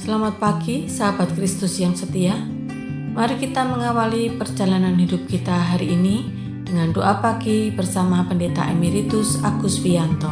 Selamat pagi, sahabat Kristus yang setia. Mari kita mengawali perjalanan hidup kita hari ini dengan doa pagi bersama Pendeta Emeritus Agus Wiyanto.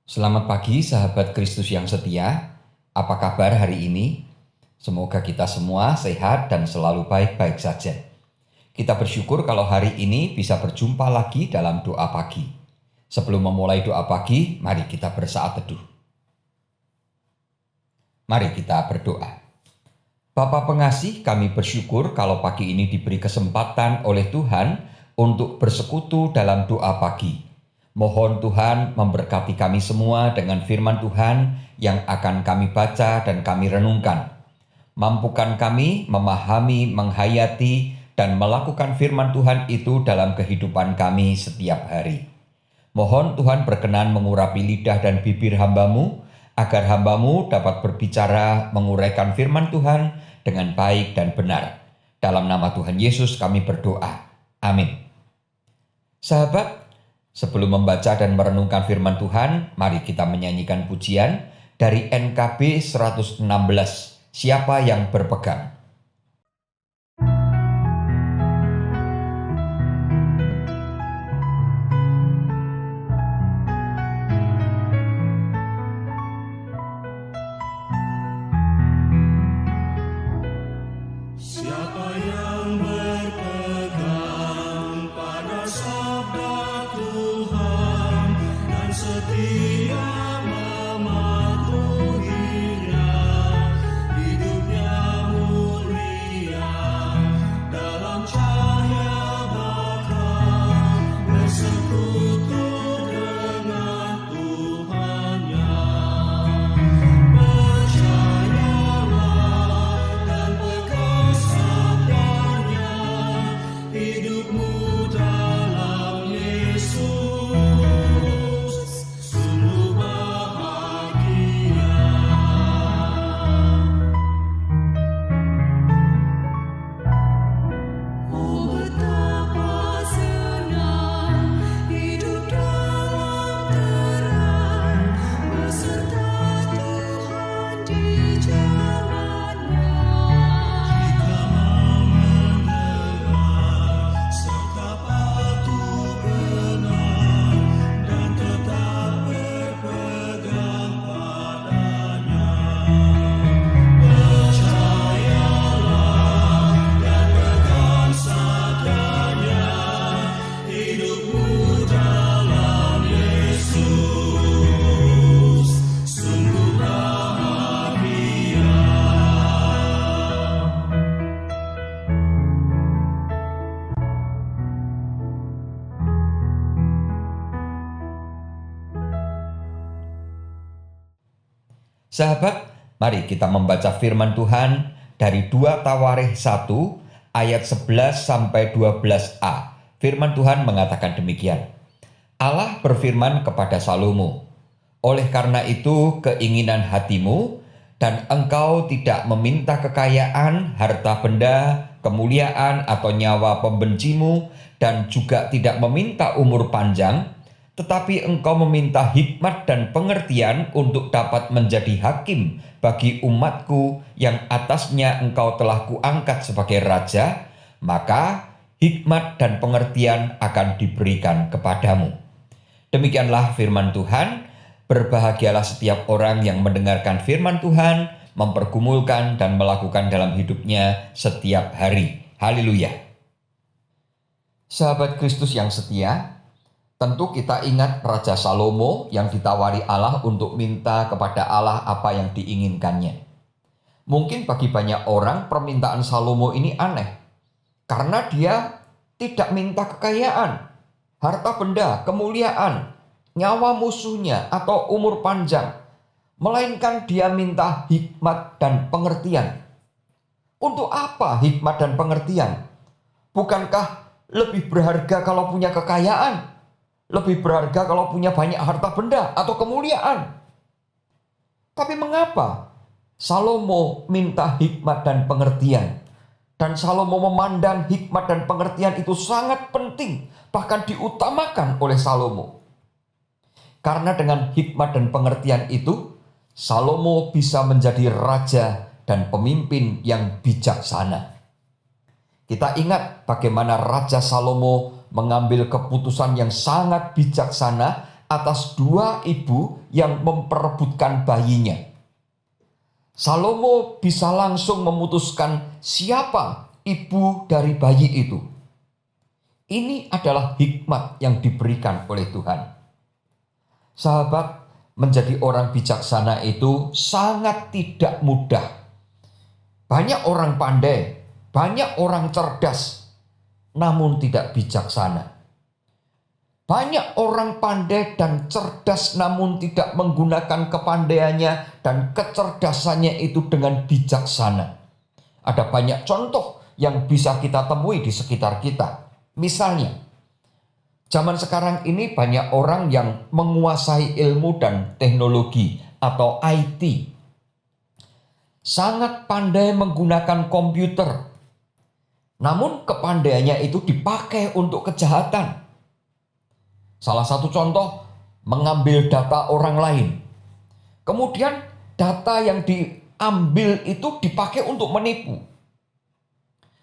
Selamat pagi, sahabat Kristus yang setia. Apa kabar hari ini? Semoga kita semua sehat dan selalu baik-baik saja. Kita bersyukur kalau hari ini bisa berjumpa lagi dalam doa pagi. Sebelum memulai doa pagi, mari kita bersaat teduh. Mari kita berdoa. Bapa pengasih, kami bersyukur kalau pagi ini diberi kesempatan oleh Tuhan untuk bersekutu dalam doa pagi. Mohon Tuhan memberkati kami semua dengan firman Tuhan yang akan kami baca dan kami renungkan. Mampukan kami memahami, menghayati, dan melakukan firman Tuhan itu dalam kehidupan kami setiap hari. Mohon Tuhan berkenan mengurapi lidah dan bibir hamba-Mu, agar hamba-Mu dapat berbicara menguraikan firman Tuhan dengan baik dan benar. Dalam nama Tuhan Yesus kami berdoa. Amin. Sahabat, sebelum membaca dan merenungkan firman Tuhan, mari kita menyanyikan pujian dari NKB 116, Siapa yang berpegang? Sahabat, mari kita membaca firman Tuhan dari 2 Tawarikh 1 ayat 11 sampai 12a. Firman Tuhan mengatakan demikian. Allah berfirman kepada Salomo, oleh karena itu keinginan hatimu dan engkau tidak meminta kekayaan, harta benda, kemuliaan atau nyawa pembencimu dan juga tidak meminta umur panjang, tetapi engkau meminta hikmat dan pengertian untuk dapat menjadi hakim bagi umatku yang atasnya engkau telah kuangkat sebagai raja, maka hikmat dan pengertian akan diberikan kepadamu. Demikianlah firman Tuhan. Berbahagialah setiap orang yang mendengarkan firman Tuhan, mempergumulkan dan melakukan dalam hidupnya setiap hari. Haleluya. Sahabat Kristus yang setia, tentu kita ingat Raja Salomo yang ditawari Allah untuk minta kepada Allah apa yang diinginkannya. Mungkin bagi banyak orang permintaan Salomo ini aneh, karena dia tidak minta kekayaan, harta benda, kemuliaan, nyawa musuhnya atau umur panjang, melainkan dia minta hikmat dan pengertian. Untuk apa hikmat dan pengertian? Bukankah lebih berharga kalau punya kekayaan? Lebih berharga kalau punya banyak harta benda atau kemuliaan. Tapi mengapa Salomo minta hikmat dan pengertian? Dan Salomo memandang hikmat dan pengertian itu sangat penting, bahkan diutamakan oleh Salomo. Karena dengan hikmat dan pengertian itu, Salomo bisa menjadi raja dan pemimpin yang bijaksana. Kita ingat bagaimana Raja Salomo mengambil keputusan yang sangat bijaksana atas dua ibu yang memperebutkan bayinya. Salomo bisa langsung memutuskan siapa ibu dari bayi itu. Ini adalah hikmat yang diberikan oleh Tuhan. Sahabat, menjadi orang bijaksana itu sangat tidak mudah. Banyak orang pandai, banyak orang cerdas, namun tidak bijaksana. Banyak orang pandai dan cerdas namun tidak menggunakan kepandaiannya dan kecerdasannya itu dengan bijaksana. Ada banyak contoh yang bisa kita temui di sekitar kita. Misalnya, zaman sekarang ini banyak orang yang menguasai ilmu dan teknologi atau IT. Sangat pandai menggunakan komputer. Namun kepandaiannya itu dipakai untuk kejahatan. Salah satu contoh, mengambil data orang lain. Kemudian data yang diambil itu dipakai untuk menipu.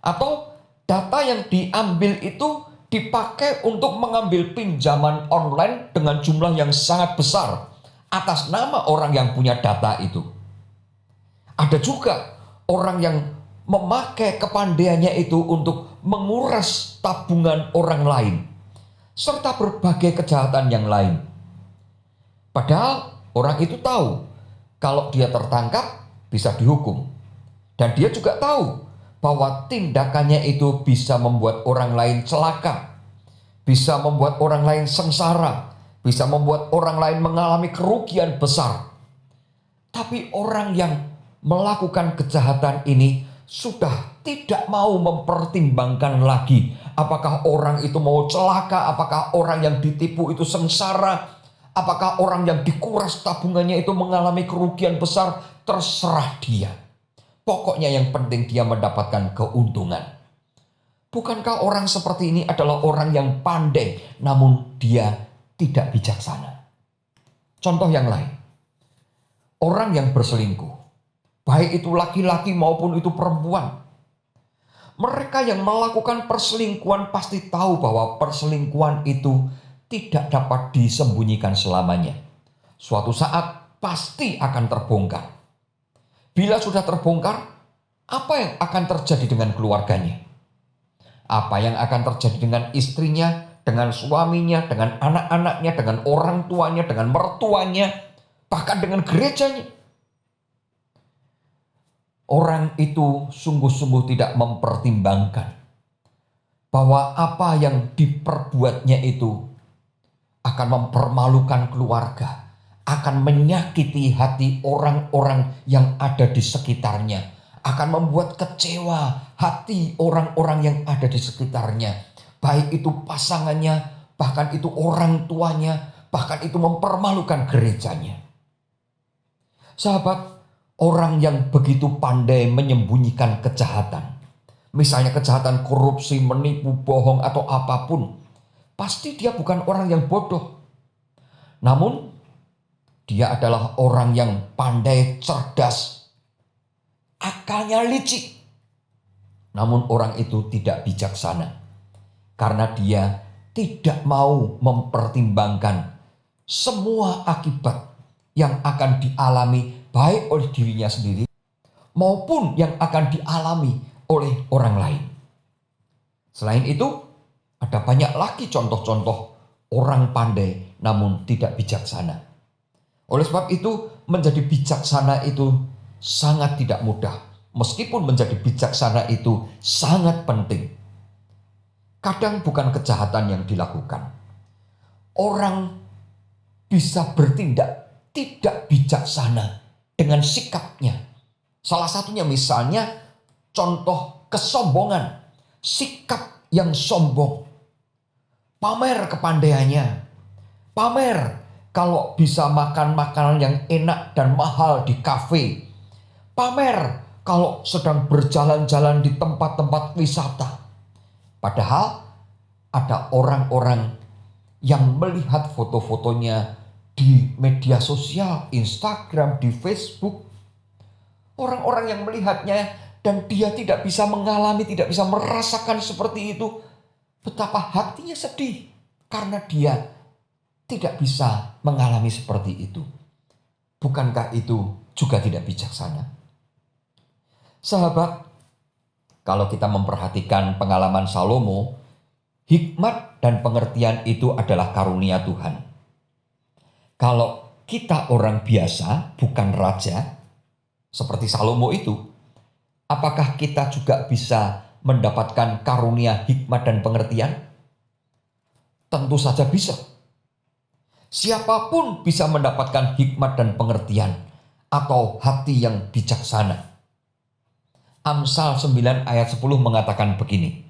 Atau data yang diambil itu dipakai untuk mengambil pinjaman online dengan jumlah yang sangat besar atas nama orang yang punya data itu. Ada juga orang yang memakai kepandaiannya itu untuk menguras tabungan orang lain, serta berbagai kejahatan yang lain. Padahal orang itu tahu kalau dia tertangkap bisa dihukum. Dan dia juga tahu bahwa tindakannya itu bisa membuat orang lain celaka, bisa membuat orang lain sengsara, bisa membuat orang lain mengalami kerugian besar. Tapi orang yang melakukan kejahatan ini sudah tidak mau mempertimbangkan lagi apakah orang itu mau celaka, apakah orang yang ditipu itu sengsara, apakah orang yang dikuras tabungannya itu mengalami kerugian besar. Terserah dia. Pokoknya yang penting dia mendapatkan keuntungan. Bukankah orang seperti ini adalah orang yang pandai namun dia tidak bijaksana? Contoh yang lain. Orang yang berselingkuh, baik itu laki-laki maupun itu perempuan. Mereka yang melakukan perselingkuhan pasti tahu bahwa perselingkuhan itu tidak dapat disembunyikan selamanya. Suatu saat pasti akan terbongkar. Bila sudah terbongkar, apa yang akan terjadi dengan keluarganya? Apa yang akan terjadi dengan istrinya, dengan suaminya, dengan anak-anaknya, dengan orang tuanya, dengan mertuanya, bahkan dengan gerejanya? Orang itu sungguh-sungguh tidak mempertimbangkan bahwa apa yang diperbuatnya itu akan mempermalukan keluarga, akan menyakiti hati orang-orang yang ada di sekitarnya, akan membuat kecewa hati orang-orang yang ada di sekitarnya, baik itu pasangannya, bahkan itu orang tuanya, bahkan itu mempermalukan gerejanya. Sahabat, orang yang begitu pandai menyembunyikan kejahatan, misalnya kejahatan korupsi, menipu, bohong, atau apapun, pasti dia bukan orang yang bodoh. Namun, dia adalah orang yang pandai, cerdas, akalnya licik. Namun orang itu tidak bijaksana, karena dia tidak mau mempertimbangkan semua akibat yang akan dialami baik oleh dirinya sendiri maupun yang akan dialami oleh orang lain. Selain itu, ada banyak lagi contoh-contoh orang pandai namun tidak bijaksana. Oleh sebab itu, menjadi bijaksana itu sangat tidak mudah. Meskipun menjadi bijaksana itu sangat penting. Kadang bukan kejahatan yang dilakukan. Orang bisa bertindak tidak bijaksana dengan sikapnya. Salah satunya misalnya contoh kesombongan. Sikap yang sombong. Pamer kepandaiannya. Pamer kalau bisa makan makanan yang enak dan mahal di kafe. Pamer kalau sedang berjalan-jalan di tempat-tempat wisata. Padahal ada orang-orang yang melihat foto-fotonya di media sosial, Instagram, di Facebook. Orang-orang yang melihatnya dan dia tidak bisa mengalami, tidak bisa merasakan seperti itu. Betapa hatinya sedih karena dia tidak bisa mengalami seperti itu. Bukankah itu juga tidak bijaksana? Sahabat, kalau kita memperhatikan pengalaman Salomo, hikmat dan pengertian itu adalah karunia Tuhan. Kalau kita orang biasa, bukan raja, seperti Salomo itu, apakah kita juga bisa mendapatkan karunia hikmat dan pengertian? Tentu saja bisa. Siapapun bisa mendapatkan hikmat dan pengertian atau hati yang bijaksana. Amsal 9 ayat 10 mengatakan begini,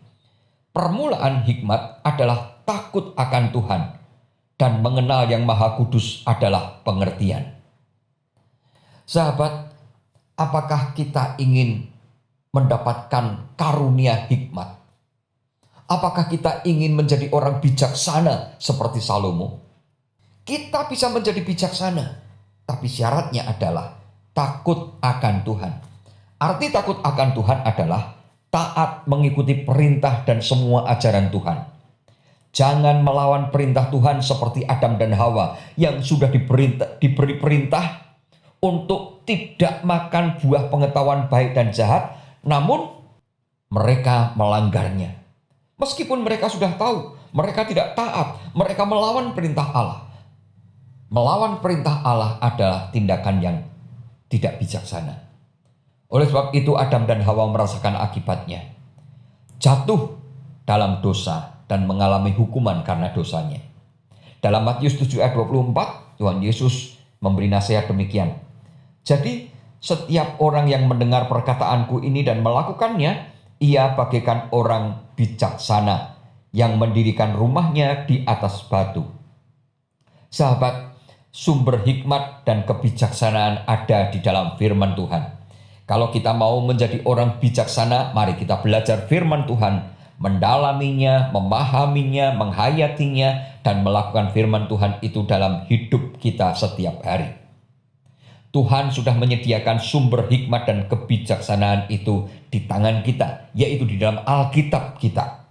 permulaan hikmat adalah takut akan Tuhan, dan mengenal yang Maha Kudus adalah pengertian. Sahabat, apakah kita ingin mendapatkan karunia hikmat? Apakah kita ingin menjadi orang bijaksana seperti Salomo? Kita bisa menjadi bijaksana, tapi syaratnya adalah takut akan Tuhan. Arti takut akan Tuhan adalah taat mengikuti perintah dan semua ajaran Tuhan. Jangan melawan perintah Tuhan seperti Adam dan Hawa yang sudah diberi perintah untuk tidak makan buah pengetahuan baik dan jahat, namun mereka melanggarnya. Meskipun mereka sudah tahu, mereka tidak taat, mereka melawan perintah Allah. Melawan perintah Allah adalah tindakan yang tidak bijaksana. Oleh sebab itu Adam dan Hawa merasakan akibatnya. Jatuh dalam dosa dan mengalami hukuman karena dosanya. Dalam Matius 7 ayat 24, Tuhan Yesus memberi nasihat demikian. Jadi setiap orang yang mendengar perkataanku ini dan melakukannya, ia bagaikan orang bijaksana yang mendirikan rumahnya di atas batu. Sahabat, sumber hikmat dan kebijaksanaan ada di dalam firman Tuhan. Kalau kita mau menjadi orang bijaksana, mari kita belajar firman Tuhan, mendalaminya, memahaminya, menghayatinya, dan melakukan firman Tuhan itu dalam hidup kita setiap hari. Tuhan sudah menyediakan sumber hikmat dan kebijaksanaan itu di tangan kita, yaitu di dalam Alkitab kita.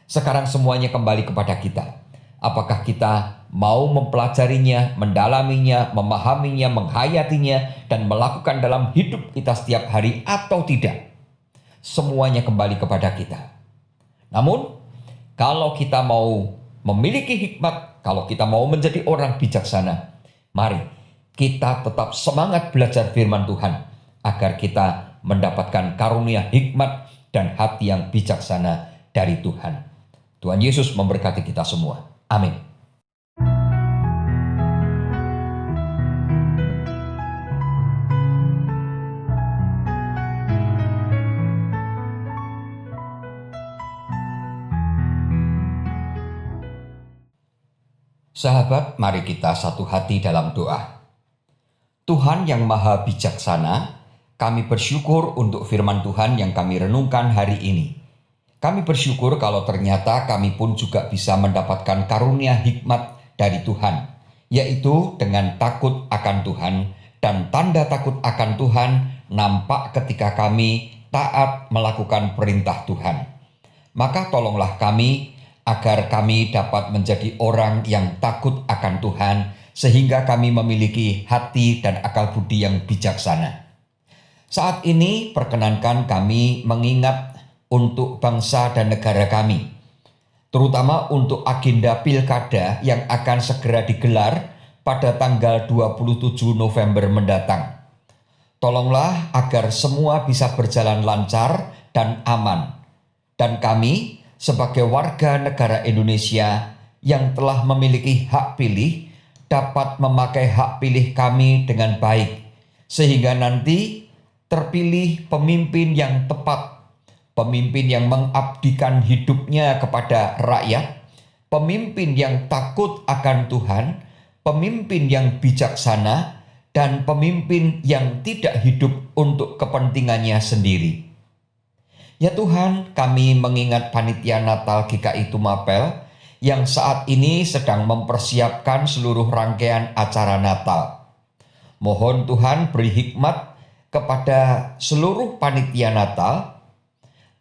Sekarang semuanya kembali kepada kita. Apakah kita mau mempelajarinya, mendalaminya, memahaminya, menghayatinya, dan melakukan dalam hidup kita setiap hari atau tidak? Semuanya kembali kepada kita. Namun, kalau kita mau memiliki hikmat, kalau kita mau menjadi orang bijaksana, mari kita tetap semangat belajar firman Tuhan agar kita mendapatkan karunia hikmat dan hati yang bijaksana dari Tuhan. Tuhan Yesus memberkati kita semua. Amin. Sahabat, mari kita satu hati dalam doa. Tuhan yang maha bijaksana, kami bersyukur untuk firman Tuhan yang kami renungkan hari ini. Kami bersyukur kalau ternyata kami pun juga bisa mendapatkan karunia hikmat dari Tuhan, yaitu dengan takut akan Tuhan, dan tanda takut akan Tuhan nampak ketika kami taat melakukan perintah Tuhan. Maka tolonglah kami agar kami dapat menjadi orang yang takut akan Tuhan, sehingga kami memiliki hati dan akal budi yang bijaksana. Saat ini perkenankan kami mengingat untuk bangsa dan negara kami, terutama untuk agenda pilkada yang akan segera digelar pada tanggal 27 November mendatang. Tolonglah agar semua bisa berjalan lancar dan aman, dan kami sebagai warga negara Indonesia yang telah memiliki hak pilih dapat memakai hak pilih kami dengan baik, sehingga nanti terpilih pemimpin yang tepat, pemimpin yang mengabdikan hidupnya kepada rakyat, pemimpin yang takut akan Tuhan, pemimpin yang bijaksana, dan pemimpin yang tidak hidup untuk kepentingannya sendiri. Ya Tuhan, kami mengingat panitia Natal GKI Tumapel yang saat ini sedang mempersiapkan seluruh rangkaian acara Natal. Mohon Tuhan beri hikmat kepada seluruh panitia Natal,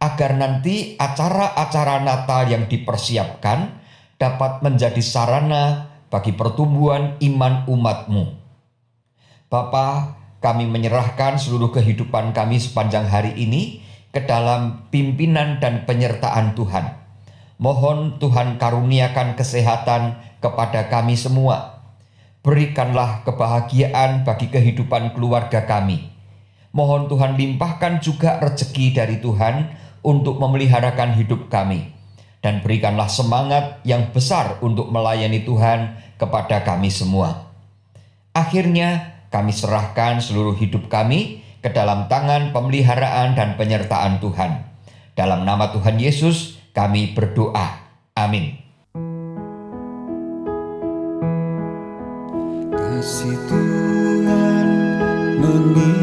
agar nanti acara-acara Natal yang dipersiapkan dapat menjadi sarana bagi pertumbuhan iman umat-Mu. Bapa, kami menyerahkan seluruh kehidupan kami sepanjang hari ini ke dalam pimpinan dan penyertaan Tuhan. Mohon Tuhan karuniakan kesehatan kepada kami semua. Berikanlah kebahagiaan bagi kehidupan keluarga kami. Mohon Tuhan limpahkan juga rezeki dari Tuhan untuk memeliharakan hidup kami. Dan berikanlah semangat yang besar untuk melayani Tuhan kepada kami semua. Akhirnya kami serahkan seluruh hidup kami ke dalam tangan pemeliharaan dan penyertaan Tuhan. Dalam nama Tuhan Yesus kami berdoa. Amin. Kasih Tuhan mengiringimu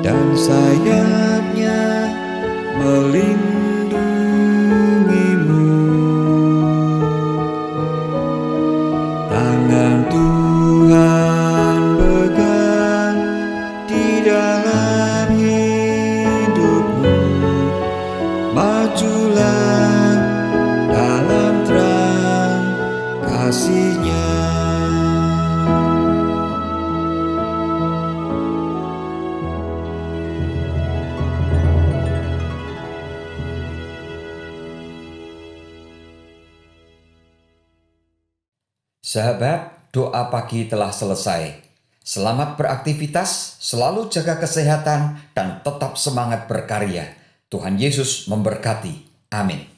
dan sayapnya melindungimu. Tangan Tuhan pegang di dalam hidupmu. Majulah dalam terang kasih-Nya. Sahabat, doa pagi telah selesai. Selamat beraktivitas, selalu jaga kesehatan, dan tetap semangat berkarya. Tuhan Yesus memberkati. Amin.